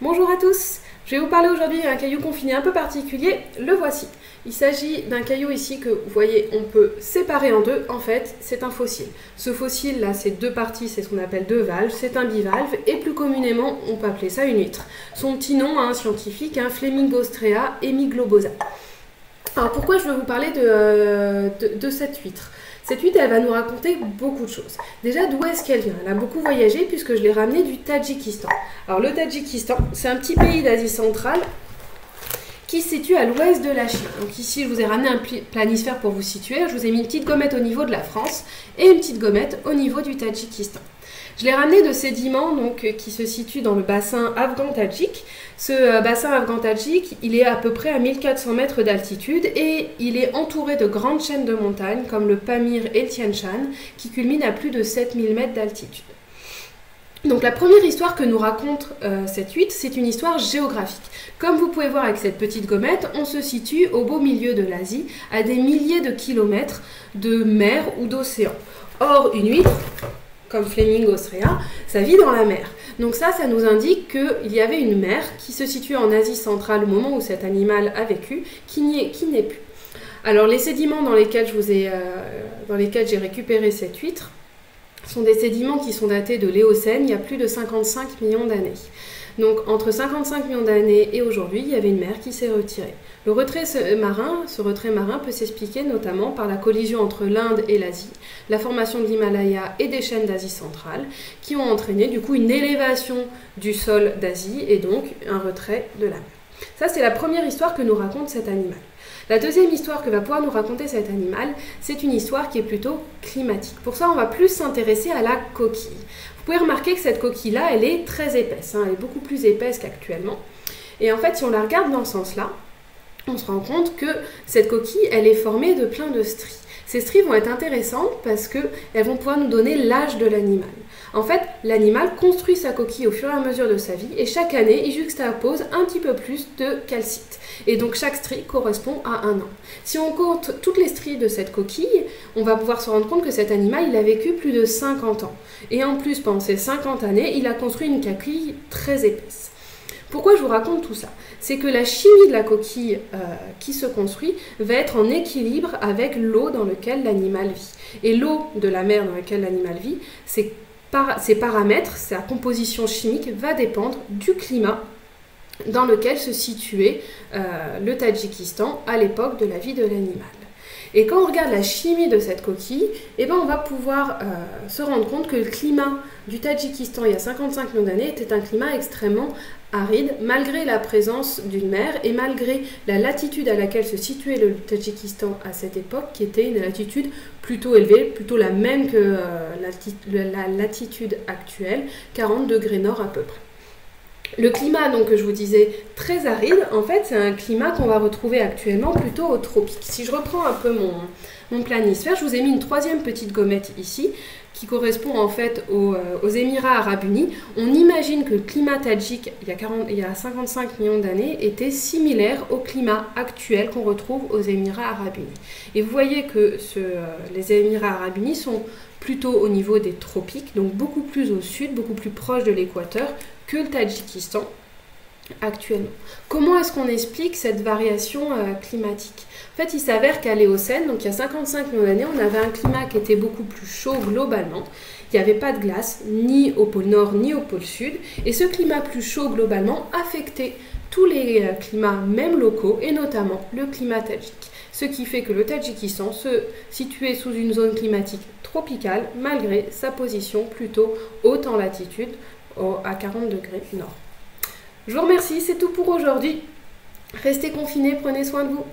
Bonjour à tous, je vais vous parler aujourd'hui d'un caillou confiné un peu particulier, le voici. Il s'agit d'un caillou ici que vous voyez on peut séparer en deux, en fait c'est un fossile. Ce fossile là c'est deux parties, c'est ce qu'on appelle deux valves, c'est un bivalve et plus communément on peut appeler ça une huître. Son petit nom scientifique, Flemingostrea hemiglobosa. Alors pourquoi je veux vous parler de cette huître? Cette huître, elle va nous raconter beaucoup de choses. Déjà, d'où est-ce qu'elle vient? Elle a beaucoup voyagé puisque je l'ai ramenée du Tadjikistan. Alors le Tadjikistan, c'est un petit pays d'Asie centrale qui se situe à l'ouest de la Chine. Donc ici, je vous ai ramené un planisphère pour vous situer. Je vous ai mis une petite gommette au niveau de la France et une petite gommette au niveau du Tadjikistan. Je l'ai ramené de sédiments qui se situent dans le bassin afghan-tadjik. Ce bassin afghan-tadjik, il est à peu près à 1400 mètres d'altitude et il est entouré de grandes chaînes de montagnes comme le Pamir et le Tian Shan qui culminent à plus de 7000 mètres d'altitude. Donc la première histoire que nous raconte cette huître, c'est une histoire géographique. Comme vous pouvez voir avec cette petite gommette, on se situe au beau milieu de l'Asie, à des milliers de kilomètres de mer ou d'océan. Or, une huître, comme Flemingostrea, ça vit dans la mer. Donc ça nous indique qu'il y avait une mer qui se situait en Asie centrale au moment où cet animal a vécu, qui n'est plus. Alors les sédiments dans lesquels j'ai récupéré cette huître sont des sédiments qui sont datés de l'Éocène, il y a plus de 55 millions d'années. Donc entre 55 millions d'années et aujourd'hui, il y avait une mer qui s'est retirée. Ce retrait marin peut s'expliquer notamment par la collision entre l'Inde et l'Asie, la formation de l'Himalaya et des chaînes d'Asie centrale, qui ont entraîné du coup une élévation du sol d'Asie et donc un retrait de la mer. Ça, c'est la première histoire que nous raconte cet animal. La deuxième histoire que va pouvoir nous raconter cet animal, c'est une histoire qui est plutôt climatique. Pour ça, on va plus s'intéresser à la coquille. Vous pouvez remarquer que cette coquille-là, elle est très épaisse, elle est beaucoup plus épaisse qu'actuellement. Et en fait, si on la regarde dans ce sens-là, on se rend compte que cette coquille, elle est formée de plein de stries. Ces stries vont être intéressantes parce qu'elles vont pouvoir nous donner l'âge de l'animal. En fait, l'animal construit sa coquille au fur et à mesure de sa vie et chaque année, il juxtapose un petit peu plus de calcite. Et donc chaque strie correspond à un an. Si on compte toutes les stries de cette coquille, on va pouvoir se rendre compte que cet animal, il a vécu plus de 50 ans. Et en plus, pendant ces 50 années, il a construit une coquille très épaisse. Pourquoi je vous raconte tout ça? C'est que la chimie de la coquille qui se construit va être en équilibre avec l'eau dans laquelle l'animal vit. Et l'eau de la mer dans laquelle l'animal vit, ses paramètres, sa composition chimique va dépendre du climat dans lequel se situait le Tadjikistan à l'époque de la vie de l'animal. Et quand on regarde la chimie de cette coquille, on va pouvoir se rendre compte que le climat du Tadjikistan il y a 55 millions d'années était un climat extrêmement aride, malgré la présence d'une mer et malgré la latitude à laquelle se situait le Tadjikistan à cette époque, qui était une latitude plutôt élevée, plutôt la même que la latitude actuelle, 40 degrés nord à peu près. Le climat, donc, que je vous disais, très aride, en fait, c'est un climat qu'on va retrouver actuellement plutôt au tropique. Si je reprends un peu mon planisphère, je vous ai mis une troisième petite gommette ici, qui correspond en fait aux Émirats Arabes Unis. On imagine que le climat tadjik, il y a 55 millions d'années, était similaire au climat actuel qu'on retrouve aux Émirats Arabes Unis. Et vous voyez que les Émirats Arabes Unis sont plutôt au niveau des tropiques, donc beaucoup plus au sud, beaucoup plus proche de l'équateur que le Tadjikistan actuellement. Comment est-ce qu'on explique cette variation climatique? En fait, il s'avère qu'à l'Éocène, donc il y a 55 millions d'années, on avait un climat qui était beaucoup plus chaud globalement. Il n'y avait pas de glace, ni au pôle nord, ni au pôle sud. Et ce climat plus chaud globalement affectait tous les climats, même locaux, et notamment le climat tadjik. Ce qui fait que le Tadjikistan se situait sous une zone climatique tropicale, malgré sa position plutôt haute en latitude, à 40 degrés nord. Je vous remercie, c'est tout pour aujourd'hui. Restez confinés, prenez soin de vous.